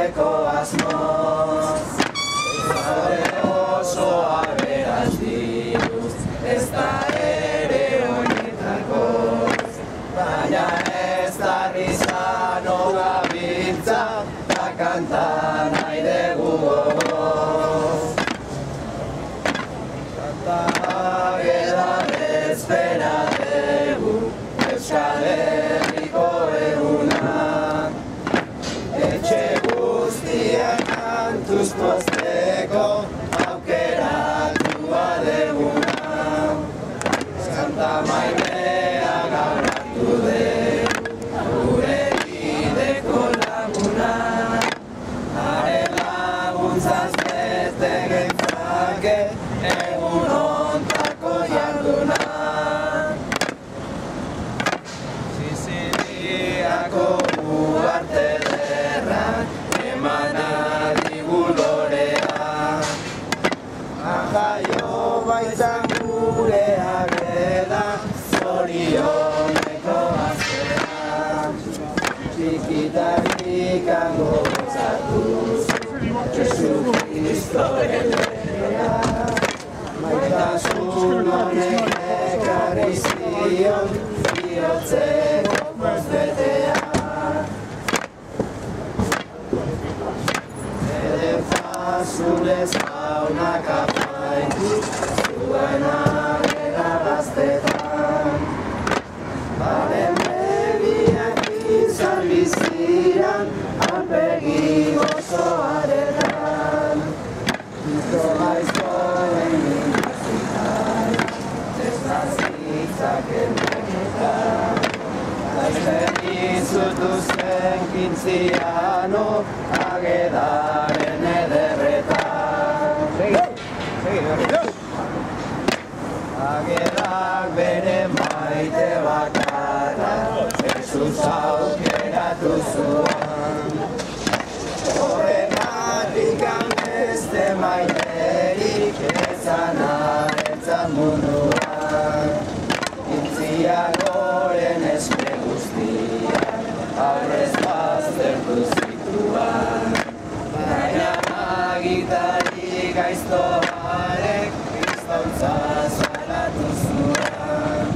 Zabaltzeko asmoz Zare oso aberaz diruz Ez da ere honetakoz Baina ez da rizano gabiltza Ta kanta nahi dugu gogoz Kanta ageda bezpera dugu Euskal Herriko eguna Etxe guztiak kantuz pozteko aukeratu badeguna Santa Maimea garratu dugu gure bideko laguna Are laguntzaz bete gentzake egun ontako jarduna Siziliako uarte derrak emana digu lorea Jaio baitzan gure ageda zorioneko azkera Txikitarik hango gozatuz Jesu Kristoren berria Maitasun honek ekarri zion bihotzeko pozbetea Edertasunez jaunak apaindu zuen agera gaztetan Haren begiak izan biziran aurpegi gozoaretan Kristo gaizkoen indazitan ez da zitzaken benetan Laizten izutu zen kintziano agedaren ederretan Agedak bere maite bakarra Jesus aukeratu zuan Horregatik beste maiterik ezan aretzan munduan Kintziagoren espe guztiak aurrez baztertu zituan Baina agitari gaiztoarek kristauntza salatu zuan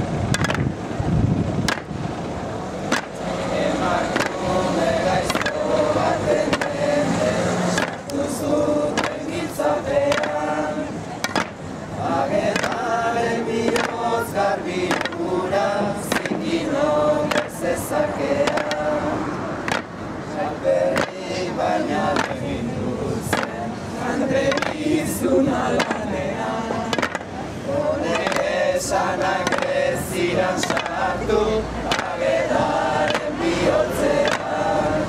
Emakume gaizto baten mende sartu zuten giltzapean Agetaren bihotz garbikura zikinok ez ezakean Salperri baina egin duzen Andrebizuna lanean Honek esanak ez ziren sartu Agetaren bihotzean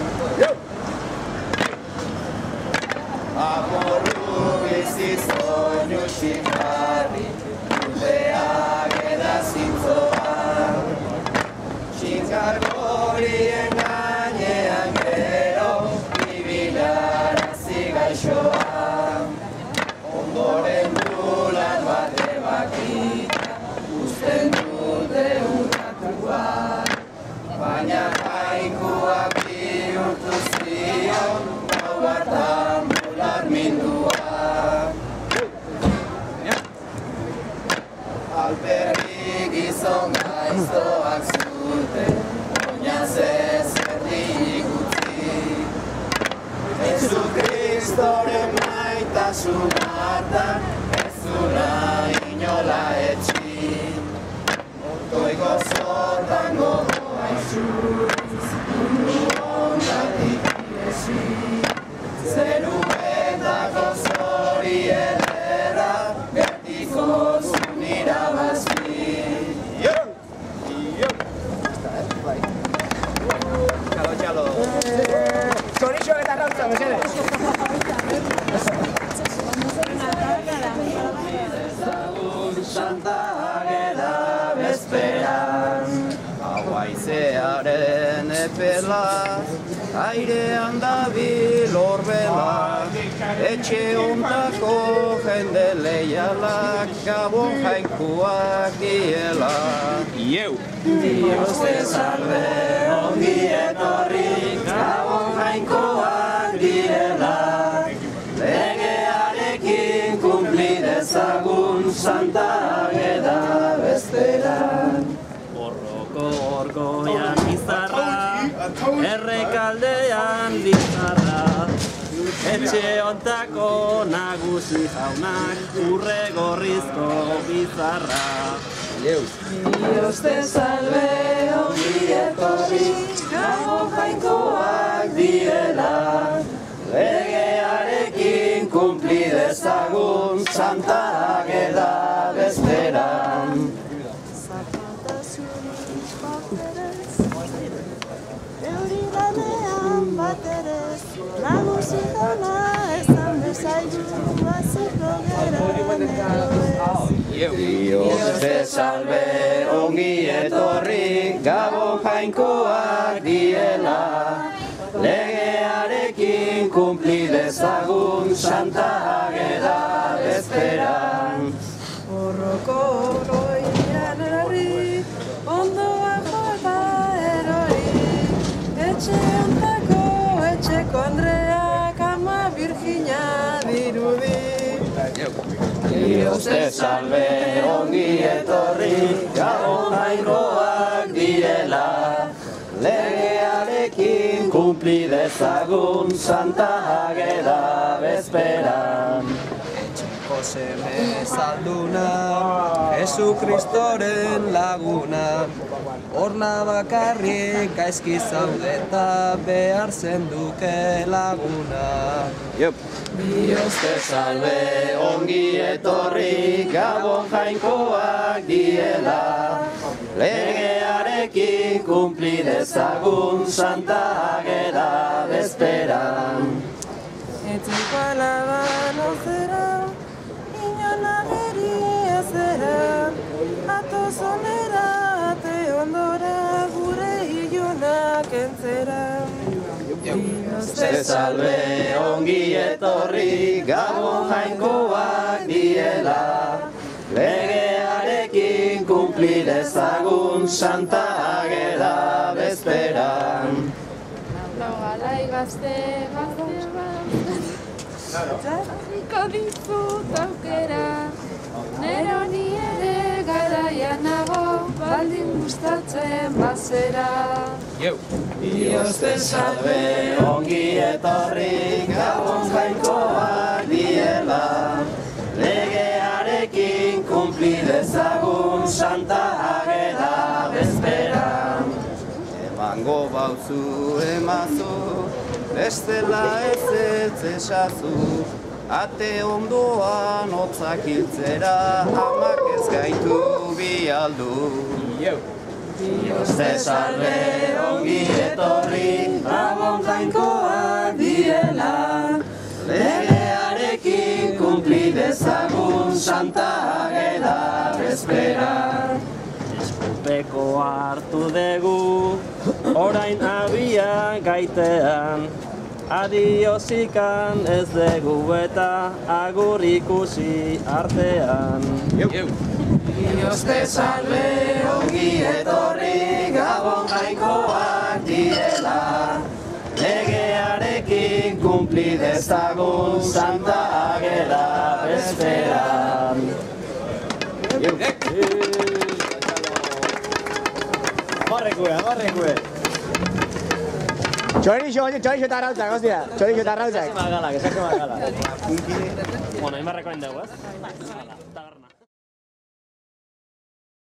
Amorru bizizoinu xikarri Dute ageda zintzoan Txinkar gorien gainean gero Ibilarazi gaixoan Ondoren bulan bate bakita Usten dute urratuan Baina jainkuak bihurtu zion Gau batan bulan minduan Alperri gizon gaiztoak zuten Oinaz ez erdirik utzi Jesu Kristoren maitasun hartan Ez zula inola etxi Otoiko zotan gogoa izuz Mundu ondatik iesi Zeruetako zori ederra Gertiko zunira bazki Txalo Zorixo eta rautza, mesedez Santa Ageda bezperan Haizearen epela airean dabil orbela Etxe ontako jende leialak Gabon jainkuak diela Dios te salve, ongi etorri Gabon jainkoak diela Santa Ageda bezperan. Borroko orgoian izarra, errekaldean bizarra. Etxe ontako nagusi jaunak, urre gorrizko bizarra. Dios te salve, ongi etorri, gabon jainkoak direla. Legearekin kumpli dezagun Santa Ageda bezperan. Euri lanean baterez, nagusi jauna esan bezaitu, baziko gera Dios te salve, ongi etorri, gabon jainkoak diela. Legearekin kumpli dezagun Santa Ageda bezperan. Borroko orgoian erori, ondoa jota erori. Etxe ontako etxeko Andreak ama Virgina dirudi. Dios te salve, ongi etorri, gabon jainkoak direla. Legearekin kumpli dezagun Santa Ageda bezperan. Etxeko seme zalduna, Jesukristoren laguna. Horna bakarrik gaizki zaudeta behar zenduke laguna. Dios te salve, ongi etorri, gabon jainkoak diela. Legearekin kumpli dezagun Santa Ageda bezperan. Etxeko alaban ozera, inon ageri ezera. Atoz onera, ate ondora, gure ilunak entzera. Dios te salve, ongi etorri, gabon jainkoak diela. Legearekin kumpli dezagun Santa Ageda bezperan. Laugalai gazte jarriko dizut aukera, nero ni ere garaian nago, baldin gustatzen bazera. Dios te salve, ongi etorri, gabon jainkoak diela. Legearekin kumpli dezagun Santa Ageda bezperan. Emango bauzu emazu, bestela ez esazu. Ate ondoan hotzak hiltzera, amak ez gaitu bialdu. Dios te salve, ongi etorri, gabon jainkoak direla. Legearekin kumpli dezagun Santa Ageda bezperan. Eskupeko hartu dugu, orain abian gaitean. Adiosikan ez dugu eta agur ikusi artean. Dios te salve, ongi etorri, gabon jainkoak direla. Legearekin kumpli dezagun Santa Ageda bezperan. Amarrekue. Txorixo eta arrautzak, hostia. Txorixo eta arrautzak. Que saque magala. Bueno, ahí me recomiendo, ¿eh?